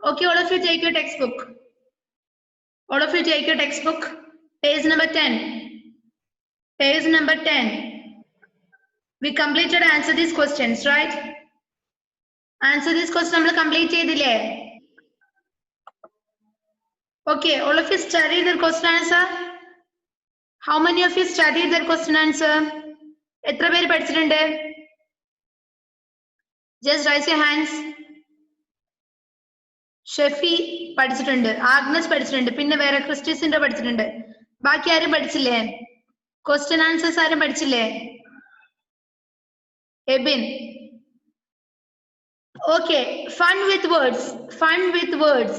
Okay, all of you take your textbook. All of you take your textbook. Page number 10. Page number 10. We completed answer these questions, right? Answer this question we complete cheyidille. Okay, all of you studied the question answer. How many of you studied the question answer? എത്ര പേര് പഠിച്ചിട്ടുണ്ട്? Just raise your hands. Shefi പഠിച്ചിട്ടുണ്ട്, Agnes പഠിച്ചിട്ടുണ്ട്, പിന്നെ വേറെ ക്രിസ്റ്റിസിന്റെ പഠിച്ചിട്ടുണ്ട്. ബാക്കി ആരും പഠിച്ചില്ലേ? ക്വസ്റ്റ്യൻ ആൻസേഴ്സ് ആരും പഠിച്ചില്ലേ? Ebin. Okay, fun with words. Fun with words.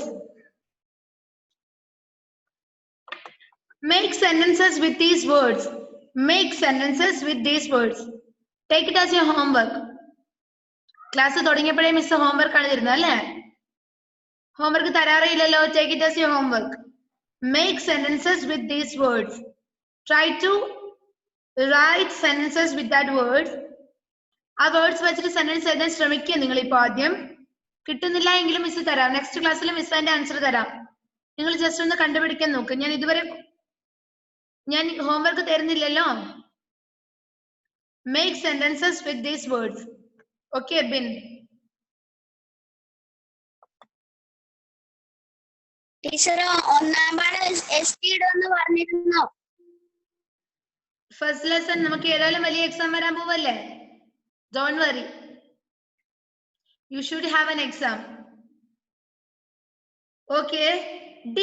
Make sentences with these words. Make sentences with these words. Take it as your homework. Class തുടങ്ങിയപ്പോഴേ മിസ് homework ആണ് തരുന്നത് അല്ലേ? Homework തരാറില്ലല്ലോ. Take it as your homework. Make sentences with these words. Try to write sentences with that word. ആ words വെച്ചിട്ട് sentence എഴുതാൻ ശ്രമിക്കുക നിങ്ങൾ ഇപ്പോൾ ആദ്യം. കിട്ടുന്നില്ല എങ്കിലും മിസ് തരാം. നെക്സ്റ്റ് ക്ലാസ്സിൽ മിസ് അതിന്റെ ആൻസർ തരാം. നിങ്ങൾ ജസ്റ്റ് ഒന്ന് കണ്ടുപിടിക്കാൻ നോക്ക്. ഞാൻ ഹോംവർക്ക് തരുന്നില്ലല്ലോ. Make sentences with these words. Okay, Bin. Teacher ഒന്നാം പാഠം എസ്ടി ഇടുമെന്ന് പറഞ്ഞിരുന്നോ? ഫസ്റ്റ് ലെസൺ നമുക്ക് ഏതായാലും വലിയ എക്സാം വരാൻ പോവല്ലേ. Don't worry. You should have an exam. Okay. D.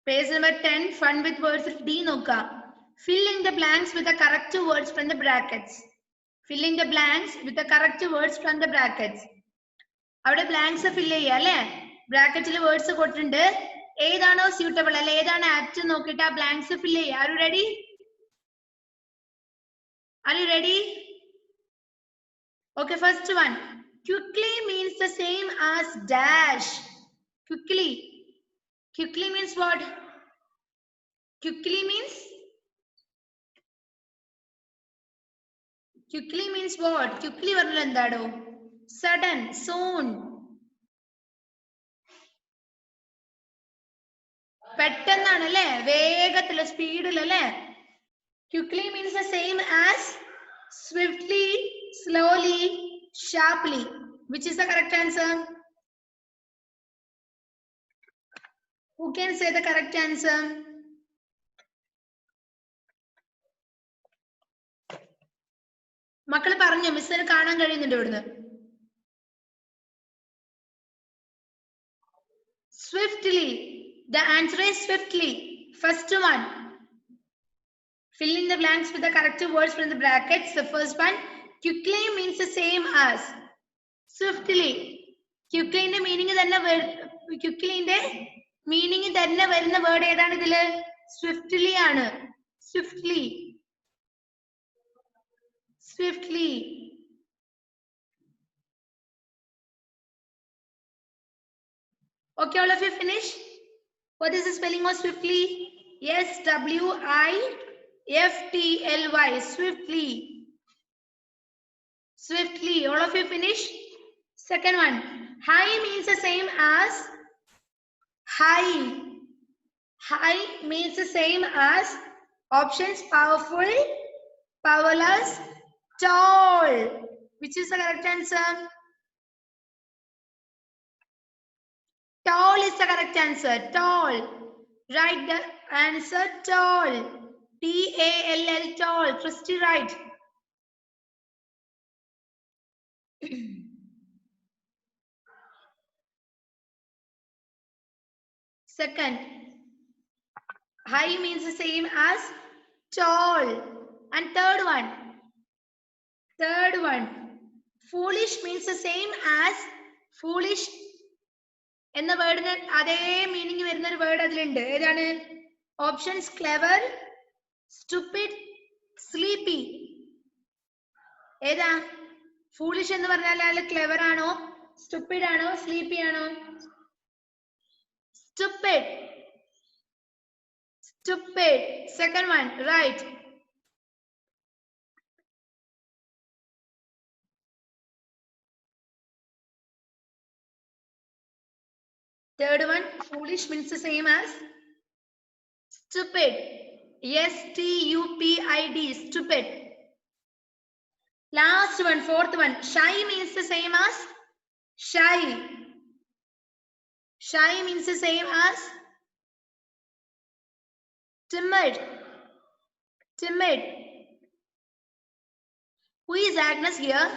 Page number 10. Fun with words. D നോക്ക. Fill in the blanks with the correct words from the brackets. Fill in the blanks with the correct words from the brackets. അവിടെ blanks fill ചെയ്യുക അല്ലെ. ബ്രാക്കറ്റിൽ words കൊടുത്തിട്ടുണ്ട്. ഏതാണോ suitable അല്ലെ ഏതാണ് apt നോക്കിയിട്ട് ആ ബ്ലാങ്ക്സ് ഫില്ല് ചെയ്യുക. Are you ready? Are you ready? Okay, first one. Quickly means the same as dash. Quickly. Quickly means what? Quickly means what? Quickly പറഞ്ഞാൽ എന്താടോ? Sudden, soon. പെട്ടെന്നാണ് അല്ലേ, വേഗത്തില് സ്പീഡിലല്ലേ. Quickly means the same as swiftly, slowly, sharply. Which is the correct answer? Who can say the correct answer? മക്കൾ പറഞ്ഞു, മിസ്സിന് കാണാൻ കഴിയുന്നുണ്ട് ഇവിടുന്ന്. Swiftly. The answer is swiftly. First one. Fill in the blanks with the correct words from the brackets. The first one. Quickly means the same as. Swiftly. Quickly ന്റെ meaning തന്നെ ക്വിക്ക്ലിന്റെ meaning തന്നെ വരുന്ന വേർഡ് ഏതാണ് ഇതില്? Swiftly ആണ്. Swiftly. Swiftly. Okay, all of you finish? What is the spelling of swiftly? Yes, W-I-F-T-L-Y. Swiftly. Swiftly. All of you finish? Second one. High means the same as. High. High means the same as. Options: powerful, powerless, tall. Which is the correct answer? Tall is the correct answer. Tall. Write the answer. Tall. T-A-L-L. Tall. Christy, right. Second. High means the same as tall. And third one. Third one. Foolish means the same as. Foolish എന്ന വേർഡിന് അതേ meaning വരുന്ന ഒരു word അതിലുണ്ട്. ഏതാണ്? Options: clever, stupid, sleepy. ഏതാ? Foolish എന്ന് പറഞ്ഞാൽ അയാൾ ക്ലെവർ ആണോ, സ്റ്റുപ്പിഡ് ആണോ, സ്ലീപ്പി ആണോ? Stupid. Stupid. Second one, right. Third one, foolish means the same as stupid. S-T-U-P-I-D, stupid. Last one, fourth one, shy means the same as shy. Shy means the same as timid. Timid. Who is Agnes here?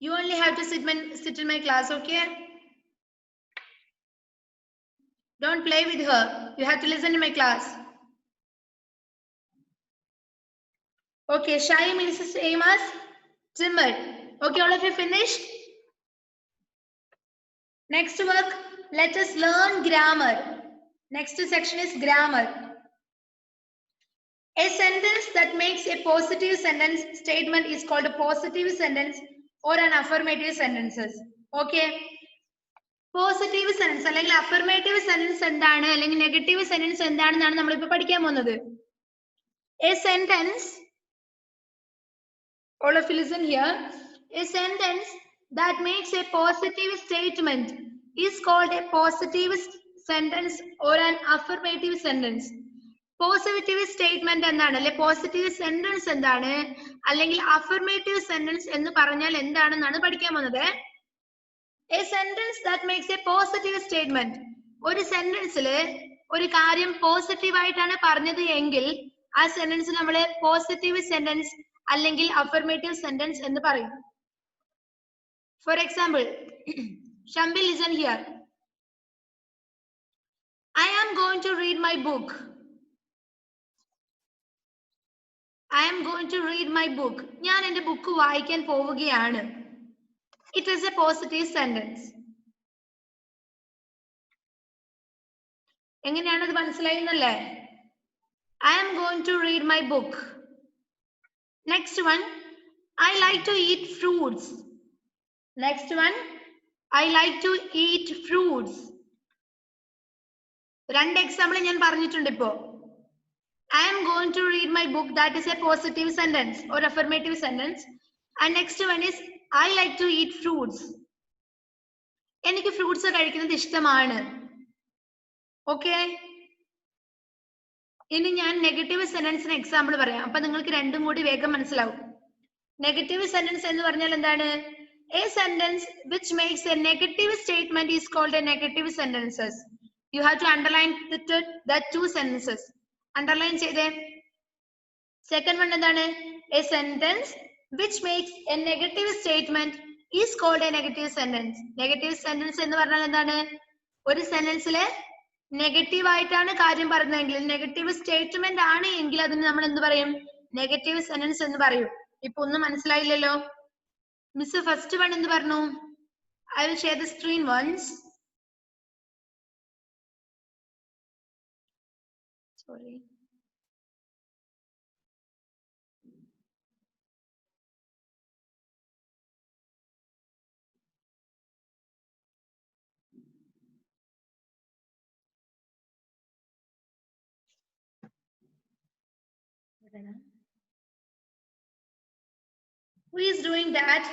You only have to sit in my class, okay? Don't play with her. You have to listen to my class. Okay, shy means the same as timid. Okay, all of you finished? Next work, let us learn grammar. Next section is grammar. A sentence that makes a positive sentence statement is called a positive sentence or an affirmative sentences. Okay. Positive sentence അല്ലെങ്കിൽ affirmative sentence എന്താണ് അല്ലെങ്കിൽ negative sentence എന്താണെന്നാണ് നമ്മൾ ഇപ്പോൾ പഠിക്കാൻ പോകുന്നത്. A sentence, all of you listen here, a sentence that makes a positive statement is called a positive sentence or an affirmative sentence. Positive statement എന്താണ് അല്ലെ പോസിറ്റീവ് സെന്റൻസ് എന്താണ് അല്ലെങ്കിൽ അഫർമേറ്റീവ് സെന്റൻസ് എന്ന് പറഞ്ഞാൽ എന്താണെന്നാണ് പഠിക്കാൻ പോകുന്നത്. A sentence that makes A positive statement, ഒരു സെന്റൻസിൽ ഒരു കാര്യം പോസിറ്റീവ് ആയിട്ടാണ് പറഞ്ഞത് എങ്കിൽ ആ സെന്റൻസ് നമ്മൾ പോസിറ്റീവ് സെന്റൻസ് അല്ലെങ്കിൽ അഫർമേറ്റീവ് സെന്റൻസ് എന്ന് പറയും. For example, Shambil listen here. I am going to read my book. I am going to read my book. ഞാൻ എൻ്റെ ബുക്ക് വായിക്കാൻ പോവുകയാണ്. It is a positive sentence. എങ്ങനെയാണ് അത് മനസ്സിലായിരുന്നല്ലേ? I am going to read my book. Next one, I like to eat fruits. Next one, I like to eat fruits. രണ്ട് example ഞാൻ പറഞ്ഞിട്ടുണ്ട് ഇപ്പോ. I am going to read my book, that is a positive sentence or affirmative sentence. And next one is I like to eat fruits. എനിക്ക് fruits കഴിക്കുന്നത് ഇഷ്ടമാണ്. Okay, ഇനി ഞാൻ negative സെന്റൻസിന് example പറയാം. അപ്പൊ നിങ്ങൾക്ക് രണ്ടും കൂടി വേഗം മനസ്സിലാവും. നെഗറ്റീവ് സെന്റൻസ് എന്ന് പറഞ്ഞാൽ എന്താണ്? A sentence which makes a negative statement is called a negative sentences. You have to underline the two sentences. Underline ചെയ്തേ. Second one എന്താണ്? A sentence which makes a negative statement is called a negative sentence. Negative sentence എന്ന് പറഞ്ഞാൽ എന്താണ്? ഒരു സെന്റൻസിലെ negative ആയിട്ടാണ് കാര്യം പറയുന്നതെങ്കിൽ, negative statement ആണ് എങ്കിൽ അതിന് നമ്മൾ എന്ത് പറയും? നെഗറ്റീവ് സെന്റൻസ് എന്ന് പറയും. ഇപ്പൊ ഒന്നും മനസ്സിലായില്ലല്ലോ. മിസ് ഫസ്റ്റ് വൺ എന്ത് പറഞ്ഞു? I will share the screen once. Sorry. Who is doing that?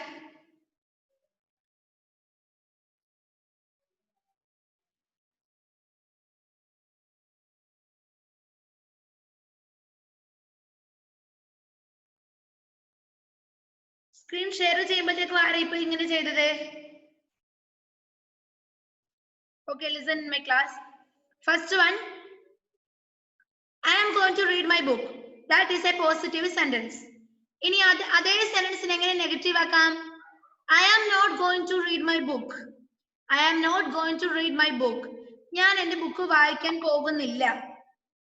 Screen share ചെയ്യുമ്പോഴത്തേക്കും ആരാ ഇപ്പൊ ഇങ്ങനെ ചെയ്തത്? Okay, listen in my class. First one, I am going to read my book. That is a positive sentence. ഇനി അതേ സെന്റൻസിനെ എങ്ങനെ negative ആക്കാം? I am not going to read my book. I am not going to read my book. ഞാൻ എൻ്റെ book വായിക്കാൻ പോകുന്നില്ല.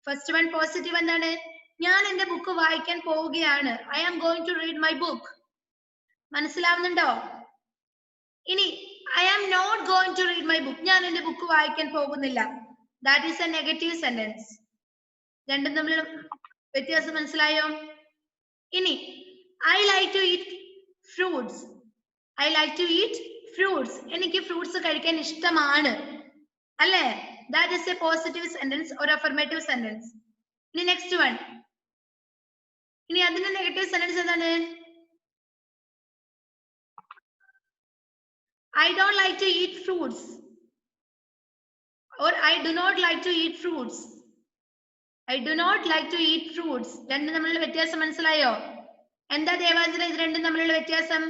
First one positive എന്താണ്? ഞാൻ എൻ്റെ ബുക്ക് വായിക്കാൻ പോവുകയാണ്. I am going to read my book. മനസ്സിലാവുന്നുണ്ടോ? ഇനി I am not going to read my book. ഞാൻ എൻ്റെ ബുക്ക് വായിക്കാൻ പോകുന്നില്ല. That is a negative sentence. രണ്ടും തമ്മിൽ വ്യത്യാസം മനസ്സിലായോ? ഇനി I like to eat fruits. I like to eat fruits. എനിക്ക് ഫ്രൂട്ട്സ് കഴിക്കാൻ ഇഷ്ടമാണ്. അല്ലേ? That is a positive sentence or affirmative sentence. ഇനി next one. ഇനി അതിന്റെ നെഗറ്റീവ് സെന്റൻസ് എന്താണ്? I don't like to eat fruits. Or I do not like to eat fruits. I do not like to eat fruits. രണ്ടും തമ്മിലുള്ള വ്യത്യാസം മനസ്സിലായോ? എന്താ ദേവാഞ്ജന ഇത് രണ്ടും തമ്മിലുള്ള വ്യത്യാസം?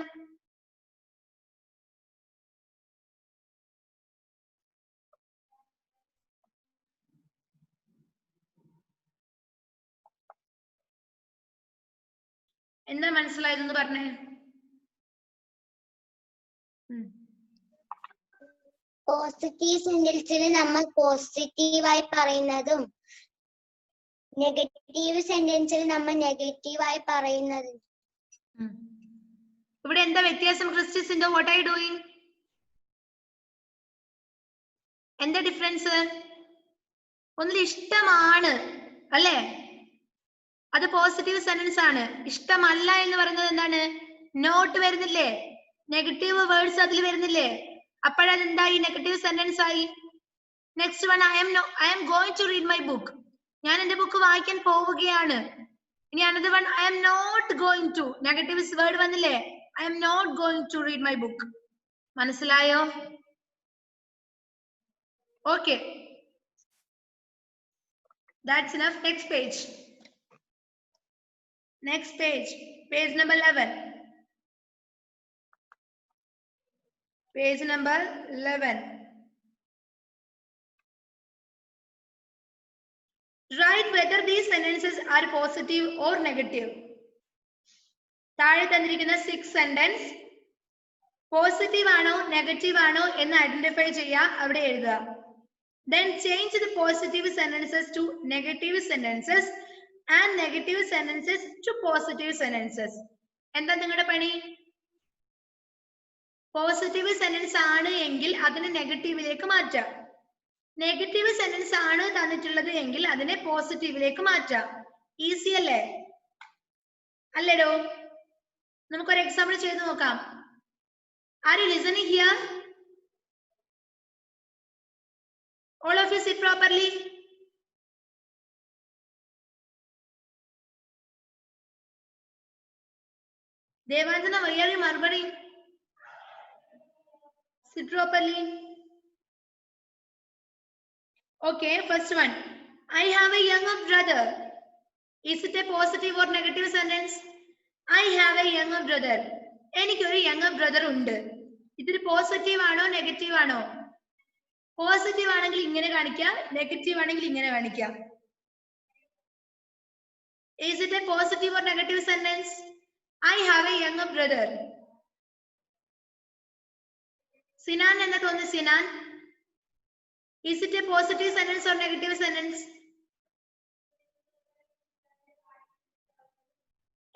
എന്താ മനസ്സിലായതെന്ന് പറഞ്ഞേ? പോസിറ്റീവ് സെന്റൻസിൽ നമ്മൾ പോസിറ്റീവായി പറയുന്നതും നെഗറ്റീവ് സെന്റൻസിൽ നമ്മൾ നെഗറ്റീവായി പറയുന്നതും. ഇവിടെ എന്താ വ്യത്യാസം ക്രിസ്റ്റിസിന്റെ? What are you doing? എന്താ ഡിഫറൻസ്? ഒന്നിൽ ഇഷ്ടമാണ് അല്ലേ, അത് പോസിറ്റീവ് സെന്റൻസ് ആണ്. ഇഷ്ടമല്ല എന്ന് പറയുന്നത് എന്താണ്? നോട്ട് വരുന്നില്ലേ? നെഗറ്റീവ് വേർഡ്സ് അതിൽ വരുന്നില്ലേ? അപ്പോഴത് എന്തായി? നെഗറ്റീവ് സെന്റൻസ് ആയി. Next one, I am going to read my book. ഞാൻ എന്റെ ബുക്ക് വായിക്കാൻ പോവുകയാണ്. ഇനി another one, I am not going to. Negative word വന്നില്ലേ? I am not going to read my book. മനസ്സിലായോ? Okay, that's enough. Next page. Next page. Page number 11. Page number 11. Write whether these sentences are positive or negative. താഴെ തന്നിരിക്കുന്ന 6 sentence positive ആണോ negative ആണോ എന്ന് identify ചെയ്യുക, അവിടെ എഴുതുക. Then change the positive sentences to negative sentences and negative sentences to positive sentences. എന്താ നിങ്ങളുടെ പണി? പോസിറ്റീവ് സെന്റൻസ് ആണ് എങ്കിൽ അതിനെ നെഗറ്റീവിലേക്ക് മാറ്റാം. നെഗറ്റീവ് സെന്റൻസ് ആണ് തന്നിട്ടുള്ളത് എങ്കിൽ അതിനെ പോസിറ്റീവിലേക്ക് മാറ്റാം. ഈസി അല്ലേ? അല്ലേടോ? നമുക്കൊരു എക്സാമ്പിൾ ചെയ്ത് നോക്കാം. Are you listening here? All of you sit properly. Devanjana, why are you murmuring? Sit properly. Okay, first one. I have a younger brother. Is it a positive or negative sentence? I have a younger brother. എനിക്കൊരു younger brother ഉണ്ട്. ഇതൊരു positive ആണോ negative ആണോ? Positive ആണെങ്കിൽ ഇങ്ങനെ കാണിക്കാം, negative ആണെങ്കിൽ ഇങ്ങനെ കാണിക്കാം. Is it a positive or negative sentence? I have a younger brother. Sinan enna thonu Sinan? Is it a positive sentence or negative sentence?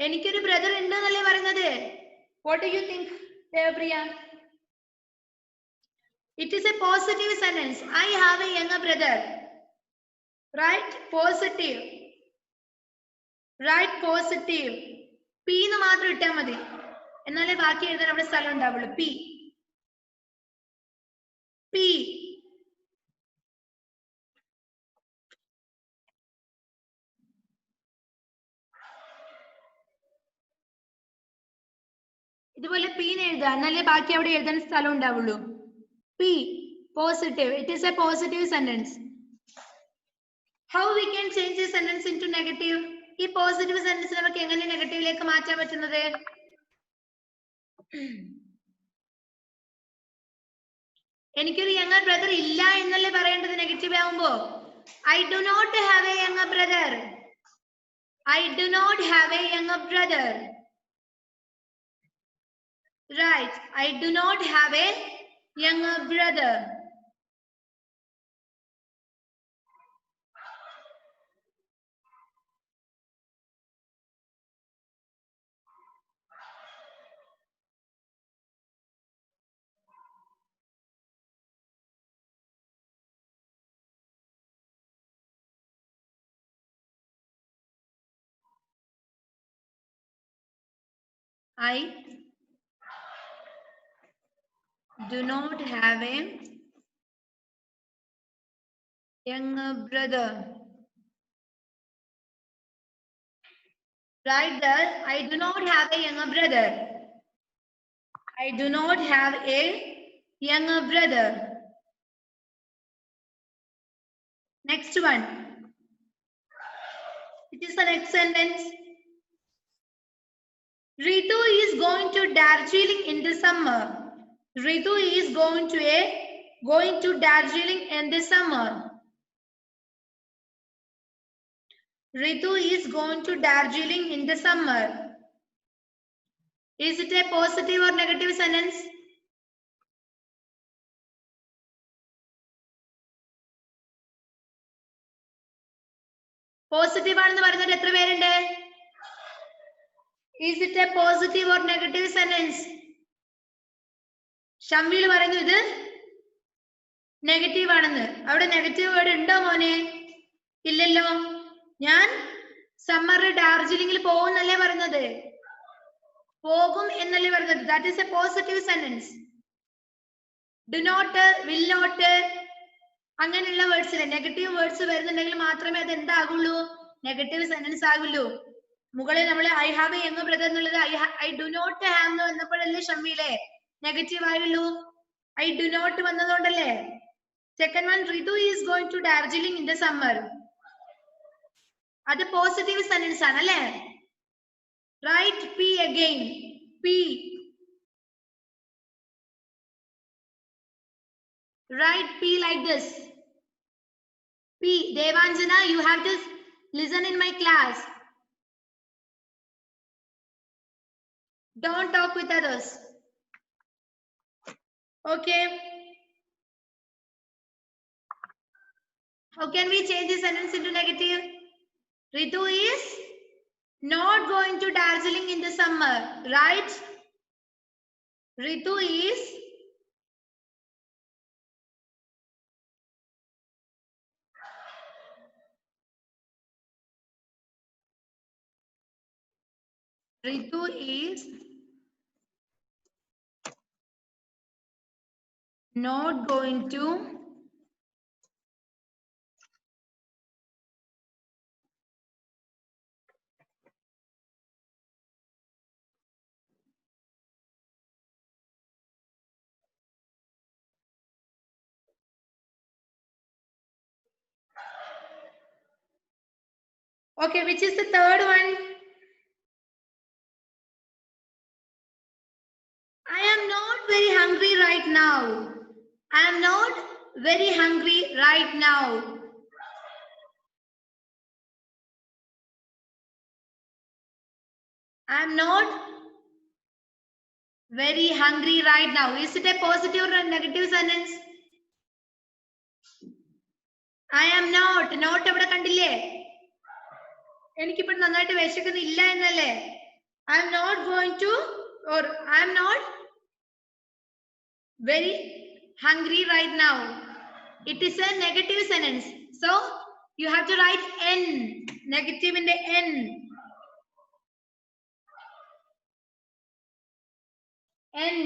എനിക്കൊരു ബ്രദർ ഉണ്ട് എന്നല്ലേ പറയുന്നത്. What do you think, Devapriya? It is a positive sentence. I have a younger brother. Right? Positive. Right? Positive. P എന്ന് മാത്രം ഇട്ടാൽ മതി, എന്നാലേ ബാക്കി എഴുതാൻ അവിടെ സ്ഥലം ഉണ്ടാവുള്ളൂ. P. P. ഇതുപോലെ P എന്ന് എഴുതുക, എന്നാലേ ബാക്കി അവിടെ എഴുതാൻ സ്ഥലം ഉണ്ടാവുള്ളൂ. P. Positive. It is a positive sentence. How we can change this sentence into negative? ഈ പോസിറ്റീവ് സെന്റൻസ് നമുക്ക് എങ്ങനെ നെഗറ്റീവിലേക്ക് മാറ്റാൻ പറ്റുന്നത്? എനിക്കൊരു younger brother ഇല്ല എന്നല്ലേ പറയേണ്ടത് നെഗറ്റീവ് ആവുമ്പോ? I do not have a younger brother. I do not have a younger brother. Right. I do not have a younger brother. I do not have a younger brother. Right there, I do not have a younger brother. I do not have a younger brother. Next one. It is the next sentence. Ritu is going to Darjeeling in the summer. Ritu is going to Darjeeling in the summer. Ritu is going to Darjeeling in the summer. Is it a positive or negative sentence? Positive ആണെന്ന് പറഞ്ഞിട്ട് എത്ര പേരുണ്ട്? Is it a positive or negative sentence? Shamveel പറഞ്ഞു ഇത് negative ആണെന്ന്. അവിടെ negative word ഉണ്ടോ മോനെ? ഇല്ലല്ലോ. ഞാൻ സമ്മറിൽ ഡാർജിലിംഗിൽ പോകുന്നല്ലേ പറഞ്ഞത്, പോകും എന്നല്ലേ പറഞ്ഞത്. That is a positive sentence. Do not, will not അങ്ങനെയുള്ള വേർഡ്സിൽ നെഗറ്റീവ് വേർഡ്സ് വരുന്നുണ്ടെങ്കിൽ മാത്രമേ അത് എന്താകുള്ളൂ, നെഗറ്റീവ് സെന്റൻസ് ആകുള്ളൂ. മുകളിൽ നമ്മൾ I have a young brother എന്നുള്ളത് ഐ ഡു നോട്ട് ഹാവ് എന്ന് വന്നപ്പോഴല്ലേ ഷമ്മീലെ നെഗറ്റീവ് ആയുള്ളൂ. ഐ ഡു നോട്ട് വന്നതുകൊണ്ടല്ലേ. Second one, Ritu is going to Darjeeling in the summer, അത് പോസിറ്റീവ് സെന്റൻസ് ആണ് അല്ലേ. Write P again. P, write P like this. P. Devanjana, you have to listen in my class. Don't talk with others. Okay. How can we change this sentence into negative? Ritu is not going to Darjeeling in the summer, right? Ritu is not going to Okay, which is the third one? I am not very hungry right now. I am not very hungry right now. I am not very hungry right now. Is it a positive or a negative sentence? I am not. Not എവിടെ കണ്ടില്ലേ? എനിക്കിപ്പോൾ നന്നായിട്ട് വിശക്കുന്നില്ല എന്നല്ലേ. I am not going to, or I am not very hungry right now. It is a negative sentence. So you have to write N. Negative in the N. N.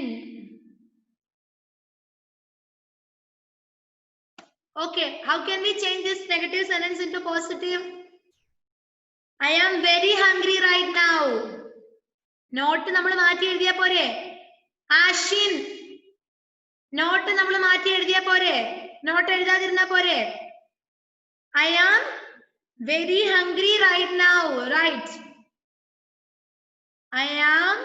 Okay, how can we change this negative sentence into positive? I am very hungry right now. Note നമ്മൾ മാറ്റി എഴുതിയാ പോരെ. Ashin, not നമ്മൾ മാറ്റി എഴുതിയാ പോരെ, not എഴുതാതിരുന്നാ പോരെ. I am very hungry right now, right? I am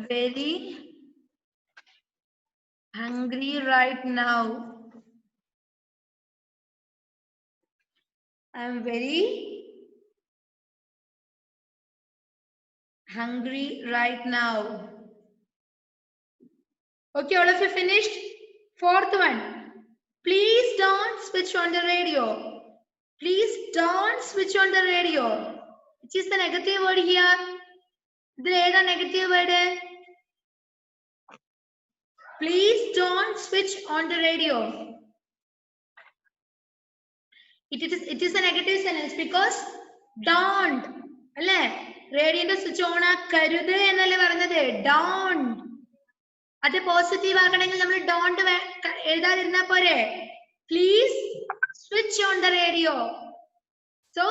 very hungry right now. I am very hungry right now. Okay, all of you finished? Fourth one. Please don't switch on the radio. Please don't switch on the radio. Which is the negative word here? The negative word. Please don't switch on the radio. It is a negative sentence because don't. അല്ലേ? റേഡിയോന്റെ switch on ആക്കരുത് എന്നല്ലേ പറഞ്ഞത്. Don't. അത് positive ആക്കണമെങ്കിൽ നമ്മൾ don't എഴുതാതിരുന്നാ പോരെ. Please Switch on the radio. So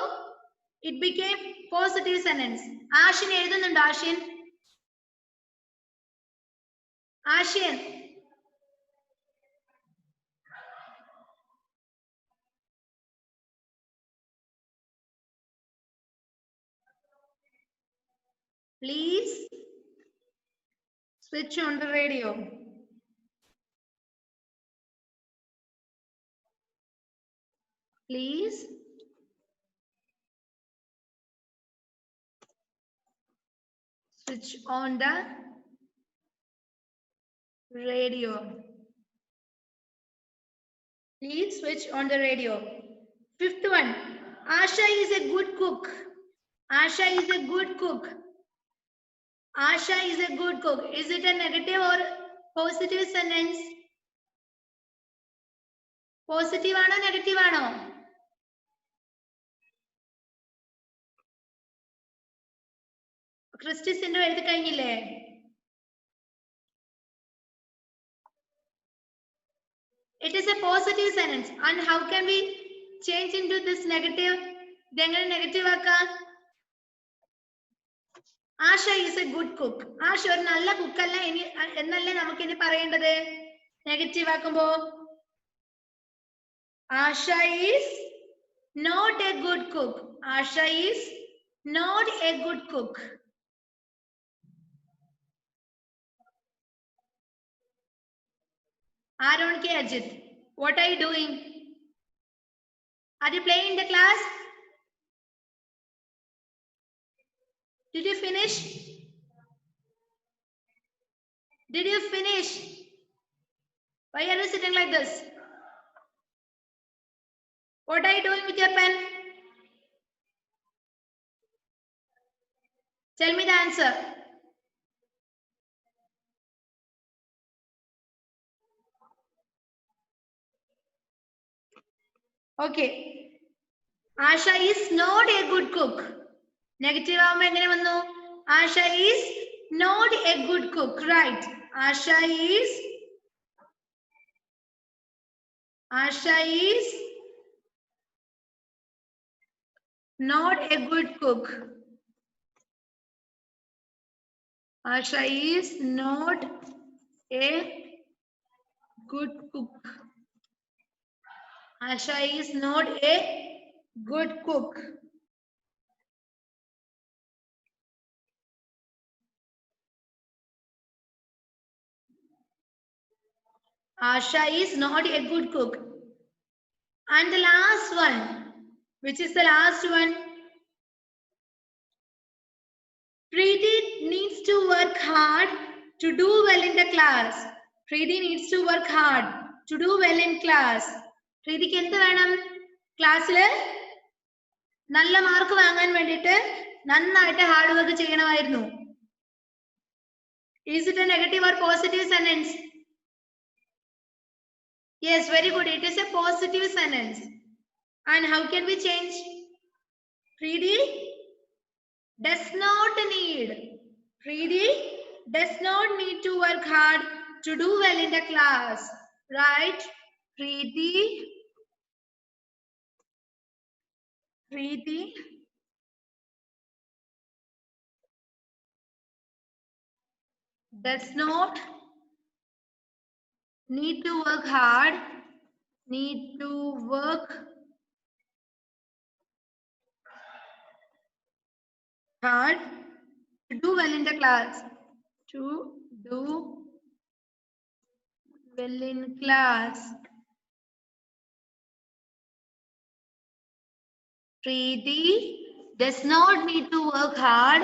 it became positive sentence. Ashin എഴുതുന്നുണ്ടോ Ashin? Ashin. Please switch on the radio. Please switch on the radio. Please switch on the radio. Fifth one. Asha is a good cook. Asha is a good cook. Asha is a good cook. Is it a negative or positive sentence? Positive ആണോ negative ആണോ? Christy Sindo എഴുതി കഴിഞ്ഞില്ലേ? It is a positive sentence. And how can we change into this negative? ഇതെങ്ങനെ negative ആക്കാം? Asha is a good cook. Asha ഒരു നല്ല cook അല്ല എന്നല്ലേ നമുക്ക് ഇനി പറയേണ്ടത് negative ആക്കുമ്പോ? Asha is not a good cook. Asha is not a good cook. Aaron K. Ajit, what are you doing? Are you playing in the class? Did you finish? Did you finish? Why are you sitting like this? What are you doing with your pen? Tell me the answer. Okay. Asha is not a good cook. Negative ആവുമ്പോ എങ്ങനെ വന്നു? Asha is not a good cook. Right. Asha is not a good cook. Asha is not a good cook. Asha is not a good cook. Asha is not a good cook. And the last one, which is the last one, Preeti needs to work hard to do well in the class. Preeti needs to work hard to do well in class. Preetiക്ക് എന്ത് വേണം? ക്ലാസ്സിൽ നല്ല mark വാങ്ങാൻ വേണ്ടിയിട്ട് നന്നായിട്ട് hard work ചെയ്യണമായിരുന്നു. Is it a negative or positive sentence? Yes, very good. It is a positive sentence. And how can we change? Preeti does not need to work hard to do well in the class. Right? Preeti does not need to work hard to do well in the class. To do well in class. Preeti does not need to work hard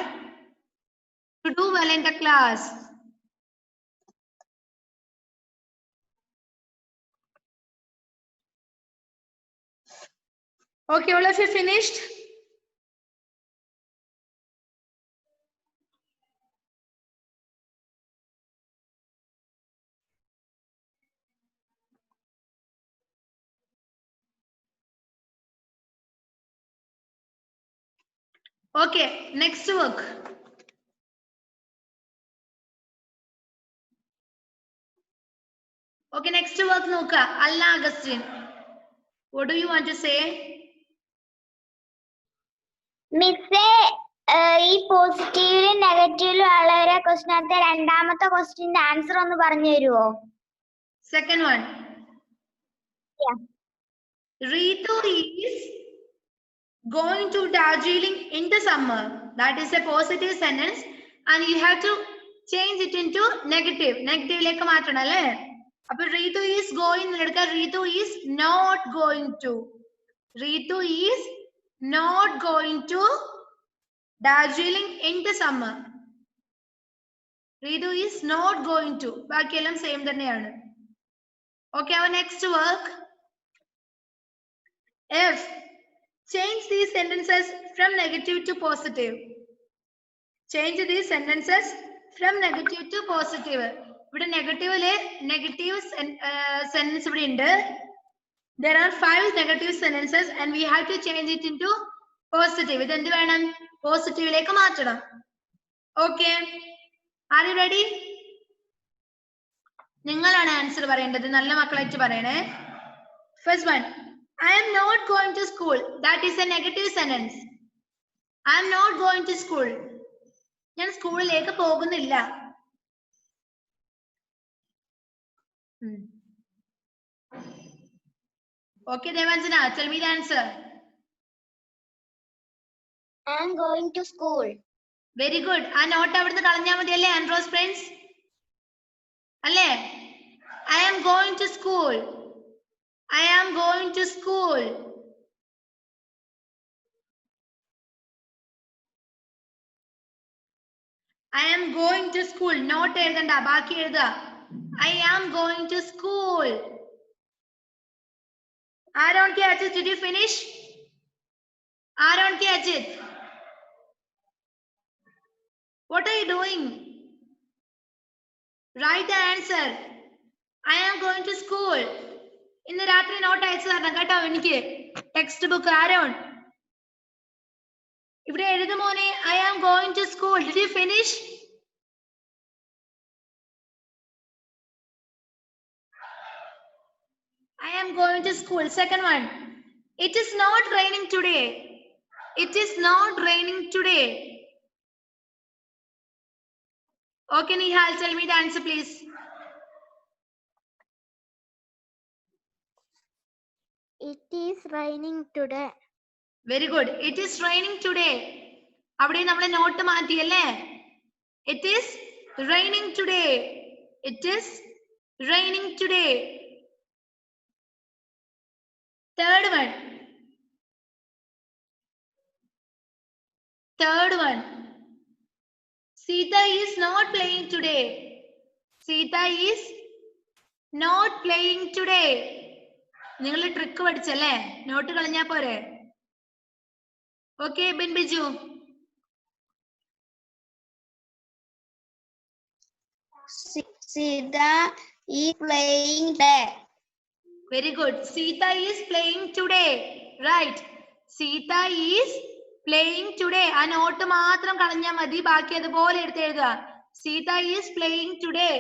to do well in the class. Okay, all of you finished? Okay, next work. Okay, next work നോക്ക. അല്ല Augustine. What do you want to say? മിസ്സേ ഈ പോസിറ്റീവിലും നെഗറ്റീവിലും ഉള്ള ക്വസ്റ്റിനകത്തെ രണ്ടാമത്തെ ക്വസ്റ്റിന്റെ answer ഒന്ന് പറഞ്ഞു തരുമോ? Second one. Yeah. Ritu is going to Darjeeling in the summer. That is a positive sentence and you have to change it into negative. Negative like maatana alle. Appo Ritu is going edukka. Ritu is not going to. Ritu is not going to Darjeeling in the summer. Ritu is not going to. ബാക്കിയെല്ലാം same തന്നെയാണ്. Okay, our next work. F. Change these sentences from negative to positive. Change these sentences from negative to positive. ഇവിടെ negative sentence ഇവിടെ ഉണ്ട്. There are 5 negative sentences and we have to change it into positive. ഇത് എന്ത് വേണം? Positive ലേക്ക് മാറ്റണം. Okay. Are you ready? നിങ്ങളാണ് answer പറയേണ്ടത്. നല്ല മക്കളായിട്ട് പറയണേ. First one. I am not going to school. That is a negative sentence. I am not going to school. ഞാൻ സ്കൂളിലേക്ക് പോകുന്നില്ല. Okay, Devanjana, tell me the answer. I am going to school. Very good. ആ not അവിടുന്ന് കളഞ്ഞാൽ മതിയല്ലേ Andros friends? അല്ലേ? I am going to school. I am going to school. I am going to school. Note എഴുതണ്ട, ബാക്കി എഴുതുക. I am going to school. Aaron K. Ajit, did you finish? Aaron K. Ajit. What are you doing? Write the answer. I am going to school. ഇന്ന് രാത്രി not അയച്ചു തരണം കേട്ടോ എനിക്ക്. Text book Aaron ഇവിടെ എഴുതു മോനെ. I am going to school. Did you finish? I am going to school. Second one. It is not raining today. It is not raining today. Okay, Nihal, tell me the answer, please. It is raining today. Very good. It is raining today. അവിടെ നമ്മൾ not മാറ്റിയല്ലേ? It is raining today. It is raining today. Third one. Third one. Sita is not playing today. Sita is not playing today. നിങ്ങൾ trick പഠിച്ചല്ലേ? Not കളഞ്ഞാ പോരെ? Okay, Bin Biju. Sita is playing today. Very good. Sita is playing today. Right. Sita is playing today. ആ not മാത്രം കളഞ്ഞാൽ മതി. ബാക്കി അതുപോലെ എടുത്ത് എഴുതുക. Sita is playing today.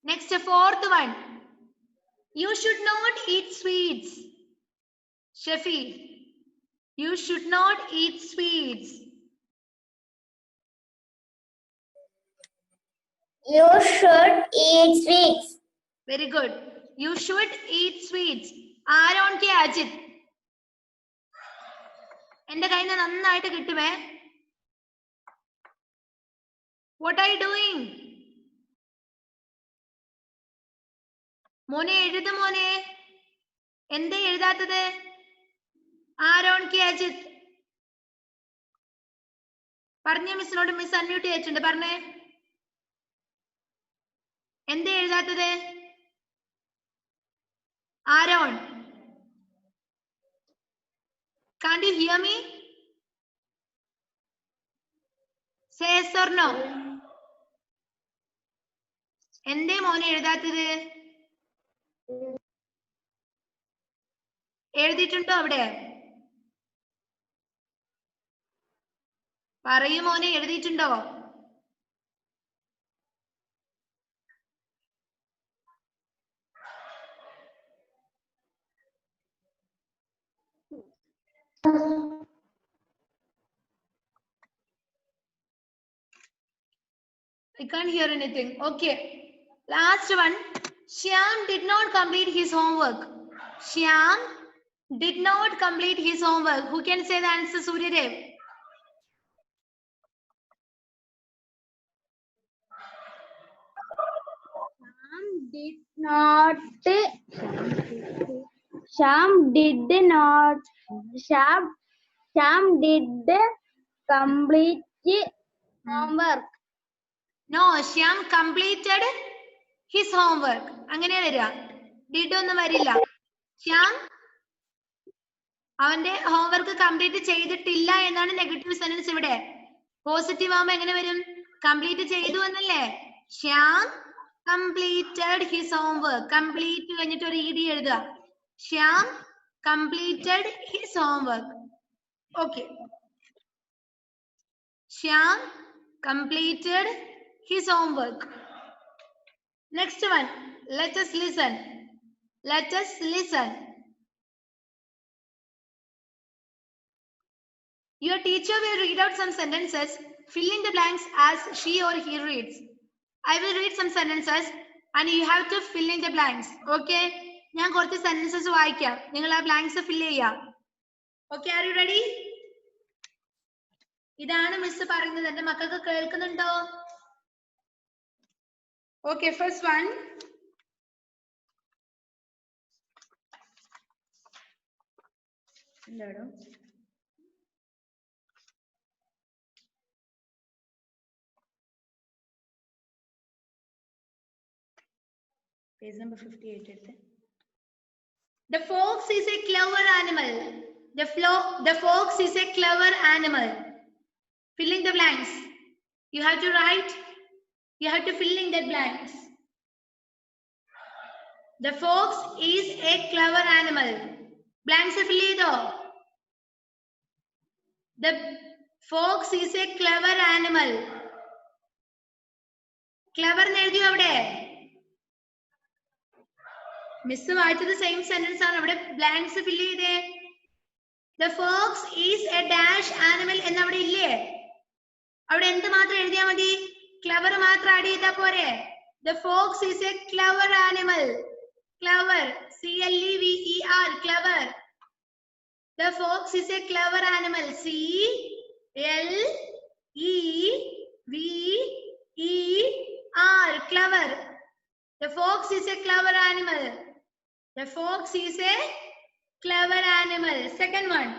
Next, fourth one. You should not eat sweets. Shafi, you should not eat sweets. You should eat sweets. Very good. You should eat sweets. Aaron K. Ajit. എന്റെ കയ്യിൽ നിന്ന് നന്നായിട്ട് കിട്ടുമേ. What are you doing? മോനെ എഴുതു മോനെ. എന്തേ എഴുതാത്തത്? Aaron K Ajith പറഞ്ഞ മിസ്സിനോട് miss unmute ചെയ്തിട്ടുണ്ട്. പറഞ്ഞേ എന്തേ എഴുതാത്തത്? Aaron, can't you hear me? Say yes or no. എന്തേ മോനെ എഴുതാത്തത്? എഴുതിയിട്ടുണ്ടോ അവിടെ? പറയൂ മോനെ, എഴുതിയിട്ടുണ്ടോ? I can't hear anything. Okay. Last one. Shyam did not complete his homework. Shyam did not complete his homework. Who can say the answer, Suryadev? Sham did not complete homework. No, Shyam completed his homework. അങ്ങനെ വരിക. Did ഒന്നും വരില്ല. Shyam അവന്റെ homework complete ചെയ്തിട്ടില്ല എന്നാണ് negative sentence ഇവിടെ. Positive ആവുമ്പോ എങ്ങനെ വരും? കംപ്ലീറ്റ് ചെയ്തു എന്നല്ലേ? Shyam completed his homework. Complete കഴിഞ്ഞിട്ട് ഒരു ED എഴുതുക. Shyam completed his homework. Okay. Shyam completed his homework. Next one. Let us listen. Let us listen. Your teacher will read out some sentences. Fill in the blanks as she or he reads. I will read some sentences and you have to fill in the blanks. Okay? ഞാൻ കുറച്ച് sentences വായിക്കാം. നിങ്ങൾ ആ blanks fill ചെയ്യാം. Okay, are you ready? ഇതാണ് miss പറയുന്നത്. എന്റെ മക്കൾക്ക് കേൾക്കുന്നുണ്ടോ? Okay, first one. എന്താടോ? Page number 58. The fox is a clever animal. The fox is a clever animal. Fill in the blanks. You have to write. You have to fill in the blanks. The fox is a clever animal. Blanks fill ചെയ്തോ? The fox is a clever animal. Clever എന്ന് എഴുതിയോ അവിടെ? Miss വായിച്ചത് same sentence ആണ്. അവിടെ blanks fill ചെയ്തേ. The fox is a dash animal എന്ന് അവിടെ ഇല്ലേ? അവിടെ എന്ത് മാത്രം എഴുതിയാ മതി? ക്ലവർ മാത്രം ആഡ് ചെയ്താ പോരെ? The fox is a clever animal. Clever. C-L-E-V-E-R. Clever. The fox is a clever animal. C-L-E-V-E-R. Clever. The fox is a clever animal. The fox is a clever animal. Second one.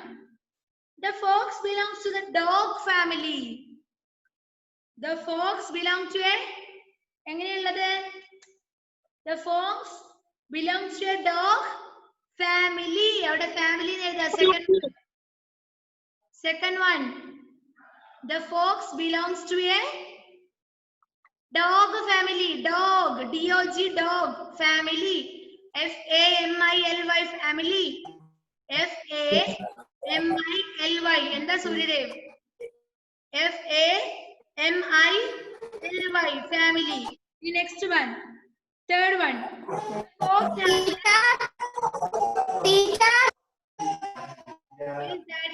The fox belongs to the dog family. The fox belongs to a എങ്ങനെയുള്ളത്? The fox belongs to a dog family. അവിടെ family എന്ന് എഴുതാ. Second one. The fox belongs to a dog family. Dog. D-O-G. Dog family. F-A-M-I-L-Y family. F-A-M-I-L-Y. എന്താ Suryadev? F-A-M-I-L-Y family. The next one. Third one. Teacher. What is that?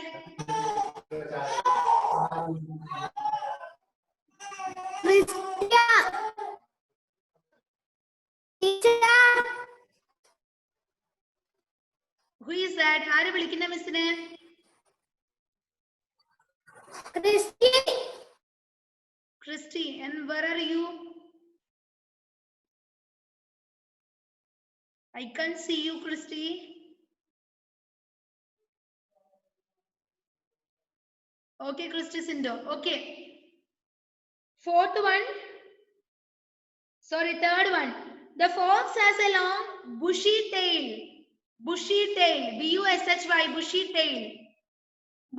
Who is that? ആര് വിളിക്കുന്ന മിസ്സിനെ? Christy. And where are you? I can't see you, Christy. Okay, Christy Sindo. Okay. Fourth one. Sorry, third one. The fox has a long bushy tail. Bushy tail. B-U-S-H-Y. Bushy tail.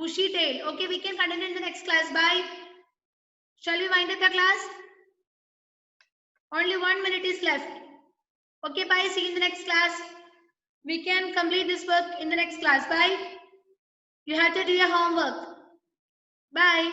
Bushy tail. Okay, we can continue in the next class. Bye. Shall we wind up the class? Only 1 minute is left. Okay, bye. See you in the next class. We can complete this work in the next class. Bye. You have to do your homework. Bye.